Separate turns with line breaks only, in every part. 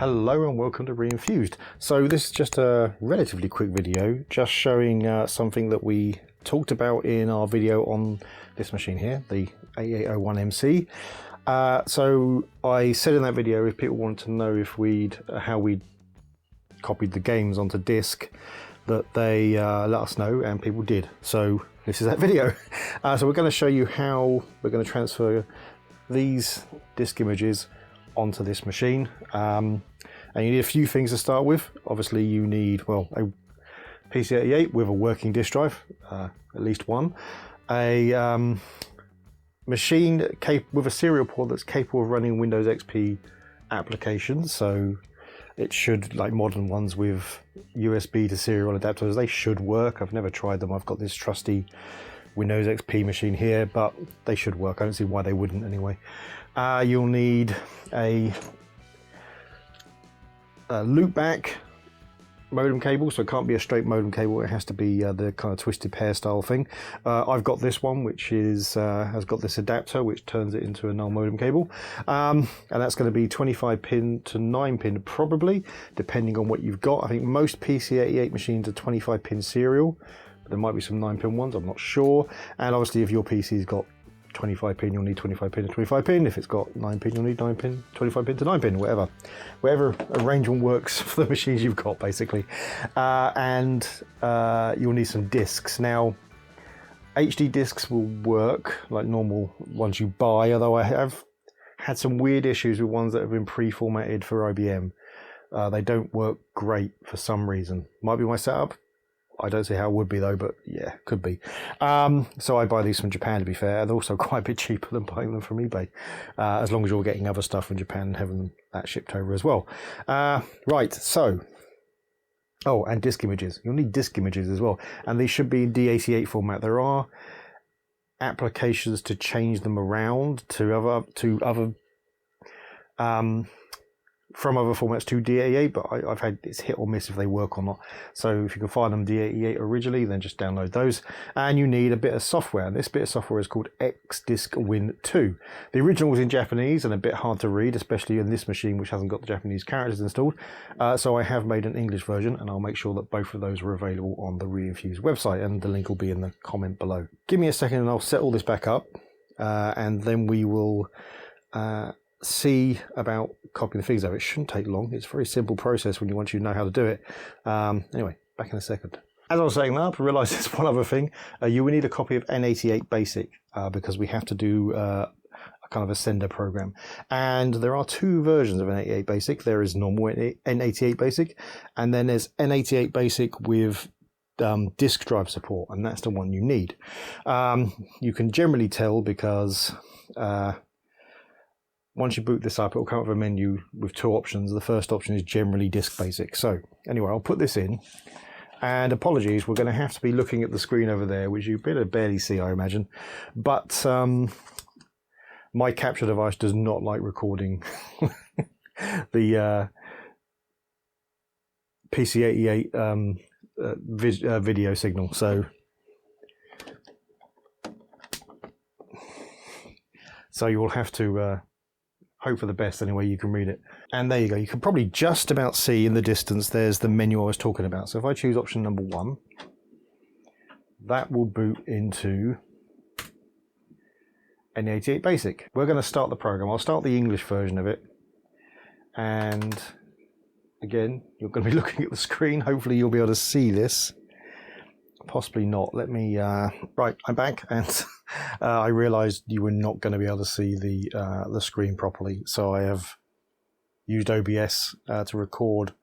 Hello and welcome to Reinfused. So this is just a relatively quick video just showing something that we talked about in our video on this machine here, the 8801MC. So I said in that video if people wanted to know if how we'd copied the games onto disk, that they let us know, and people did. So this is that video. So we're going to show you how we're going to transfer these disk images onto this machine. And you need a few things to start with. Obviously you need, well, a PC88 with a working disk drive, at least one, a machine with a serial port that's capable of running Windows XP applications. So it should, like modern ones with USB to serial adapters, they should work. I've never tried them. I've got this trusty Windows XP machine here, but they should work. I don't see why they wouldn't anyway. You'll need a loopback modem cable, so it can't be a straight modem cable. It has to be the kind of twisted pair style thing. I've got this one, which is has got this adapter which turns it into a null modem cable, and that's going to be 25 pin to 9 pin probably, depending on what you've got. I think most PC88 machines are 25 pin serial, but there might be some 9 pin ones, I'm not sure. And obviously if your PC's got 25 pin, you'll need 25 pin to 25 pin. If it's got 9 pin, you'll need 9 pin, 25 pin to 9 pin, whatever arrangement works for the machines you've got, basically. And you'll need some discs. Now, HD discs will work like normal ones you buy, although I have had some weird issues with ones that have been pre-formatted for IBM. They don't work great for some reason. Might be my setup. I don't see how it would be though, but yeah, could be. So I buy these from Japan, to be fair, and they're also quite a bit cheaper than buying them from eBay, as long as you're getting other stuff from Japan and having that shipped over as well. Right, so, oh, and disk images. You'll need disk images as well, and these should be in DAC8 format. There are applications to change them around to other from other formats to DAC8, but I've had it's hit or miss if they work or not. So if you can find them DAC8 originally, then just download those. And you need a bit of software, and this bit of software is called XDiskWin2. The original was in Japanese and a bit hard to read, especially in this machine which hasn't got the Japanese characters installed. So I have made an English version, and I'll make sure that both of those are available on the Reinfused website, and the link will be in the comment below. Give me a second and I'll set all this back up, and then we will see about copying the things over. It shouldn't take long. It's a very simple process when once you know how to do it. Anyway, back in a second. As I was saying that, I realised there's one other thing. You will need a copy of N88 BASIC because we have to do a kind of a sender program. And there are two versions of N88 BASIC. There is normal N88 BASIC, and then there's N88 BASIC with disk drive support, and that's the one you need. You can generally tell because once you boot this up, it will come up with a menu with two options. The first option is generally disk basic. So anyway, I'll put this in, and apologies, we're going to have to be looking at the screen over there, which you better barely see, I imagine. But my capture device does not like recording the PC88 video signal. So you will have to hope for the best anyway. You can read it, and there you go. You can probably just about see in the distance there's the menu I was talking about. So if I choose option number 1, that will boot into N88 BASIC. We're going to start the program. I'll start the English version of it, and again you're going to be looking at the screen. Hopefully you'll be able to see this, possibly not. Let me right, I'm back, and I realized you were not going to be able to see the screen properly, so I have used OBS to record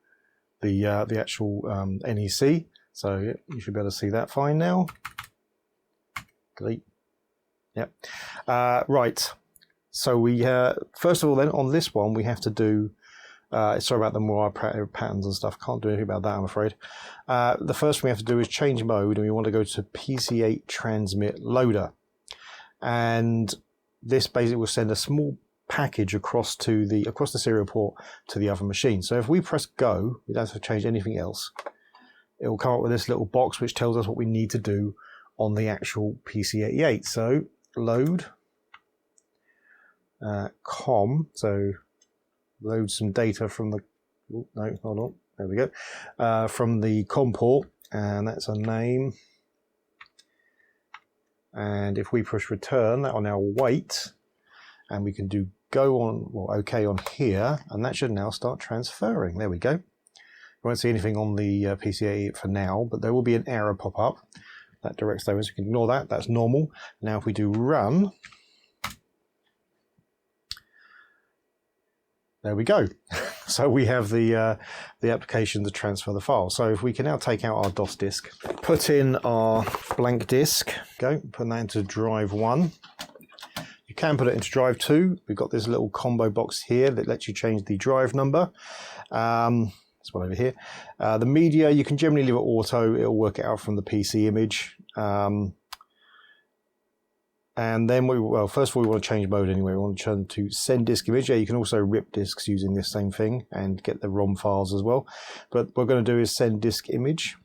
the actual NEC. So yeah, you should be able to see that fine now. Delete. Yep. Right. So we first of all, then on this one we have to do. Sorry about the more patterns and stuff. Can't do anything about that, I'm afraid. The first thing we have to do is change mode, and we want to go to PC8 Transmit Loader. And this basically will send a small package across the serial port to the other machine. So if we press go, we don't have to change anything else. It will come up with this little box which tells us what we need to do on the actual PC88. So load com, so load some data from the Oh, no, hold on. There we go. From the COM port, and that's a name. And if we push return, that will now wait, and we can do go on, well, OK on here, and that should now start transferring. There we go. You won't see anything on the PC88 for now, but there will be an error pop up that directs over, so you can ignore that. That's normal. Now, if we do run, there we go. So we have the application to transfer the file. So if we can now take out our DOS disk, put in our blank disk, go, put that into drive 1. You can put it into drive 2. We've got this little combo box here that lets you change the drive number. This one over here. The media, you can generally leave it auto. It'll work it out from the PC image. And then, first of all, we want to change mode anyway. We want to turn to send disk image. Yeah, you can also rip disks using this same thing and get the ROM files as well. But what we're going to do is send disk image.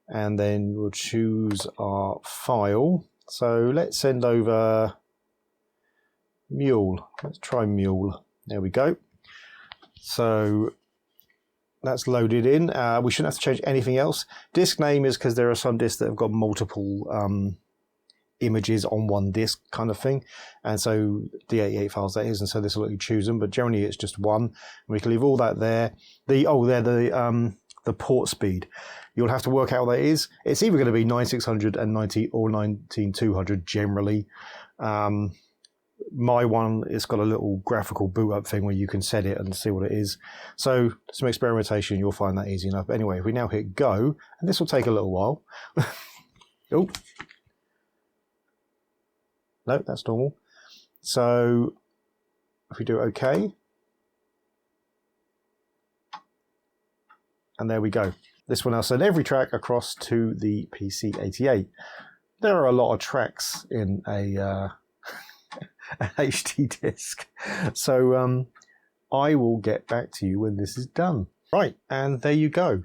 And then we'll choose our file. So let's send over MULE. Let's try MULE. There we go. So that's loaded in. We shouldn't have to change anything else. Disk name is because there are some disks that have got multiple images on one disk kind of thing, and so D88 files that is, and so this will let you choose them, but generally it's just one, and we can leave all that there. The port speed, you'll have to work out what that is. It's either going to be 9690 or 19200 generally. My one, it's got a little graphical boot up thing where you can set it and see what it is. So some experimentation, you'll find that easy enough. But anyway, if we now hit go, and this will take a little while. Oh. No, that's normal. So if we do OK, and there we go. This will now send every track across to the PC88. There are a lot of tracks in a HD disk. So I will get back to you when this is done. Right, and there you go.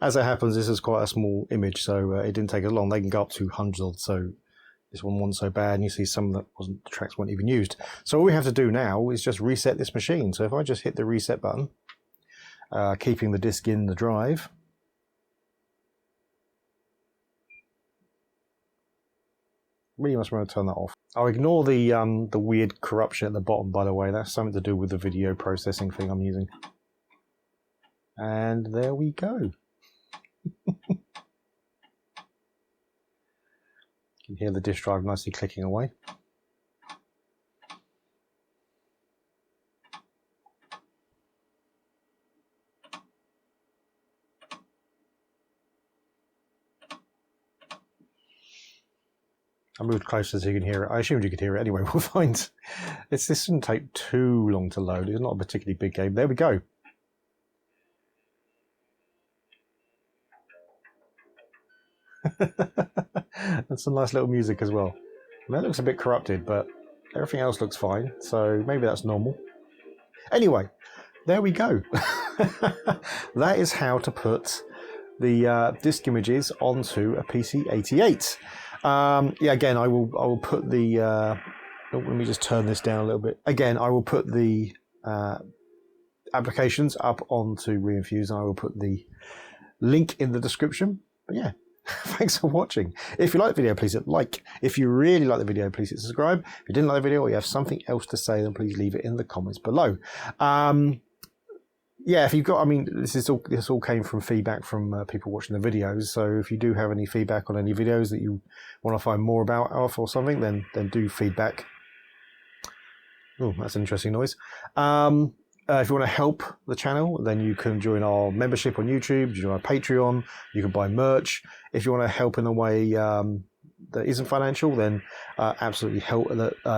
As it happens, this is quite a small image, so it didn't take as long. They can go up to hundreds, so this one wasn't so bad, and you see some that the tracks weren't even used. So all we have to do now is just reset this machine. So if I just hit the reset button, keeping the disk in the drive, really must remember to turn that off. I'll ignore the weird corruption at the bottom, by the way. That's something to do with the video processing thing I'm using. And there we go. You can hear the disk drive nicely clicking away. I moved closer so you can hear it. I assumed you could hear it anyway. We'll find. This shouldn't take too long to load. It's not a particularly big game. There we go. That's some nice little music as well. I mean, that looks a bit corrupted, but everything else looks fine, so maybe that's normal. Anyway, there we go. That is how to put the disk images onto a PC88. Yeah, again, I will put the. Let me just turn this down a little bit. Again, I will put the applications up onto Reinfuse, and I will put the link in the description. But yeah. Thanks for watching. If you like the video, please hit like. If you really like the video, please hit subscribe. If you didn't like the video or you have something else to say, then please leave it in the comments below. Yeah, if you've got, I mean, this all came from feedback from people watching the videos. So if you do have any feedback on any videos that you want to find more about or something, then do feedback. Oh, that's an interesting noise. If you want to help the channel, then you can join our membership on YouTube, join our Patreon, you can buy merch. If you want to help in a way that isn't financial, then absolutely help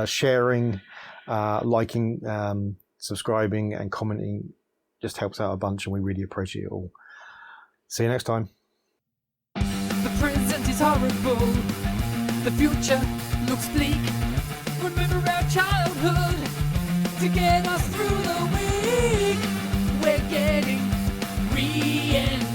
sharing, liking, subscribing and commenting just helps out a bunch, and we really appreciate it all. See you next time.
The present is horrible, the future looks bleak. Remember our childhood to get us through the week. We're getting reinvented.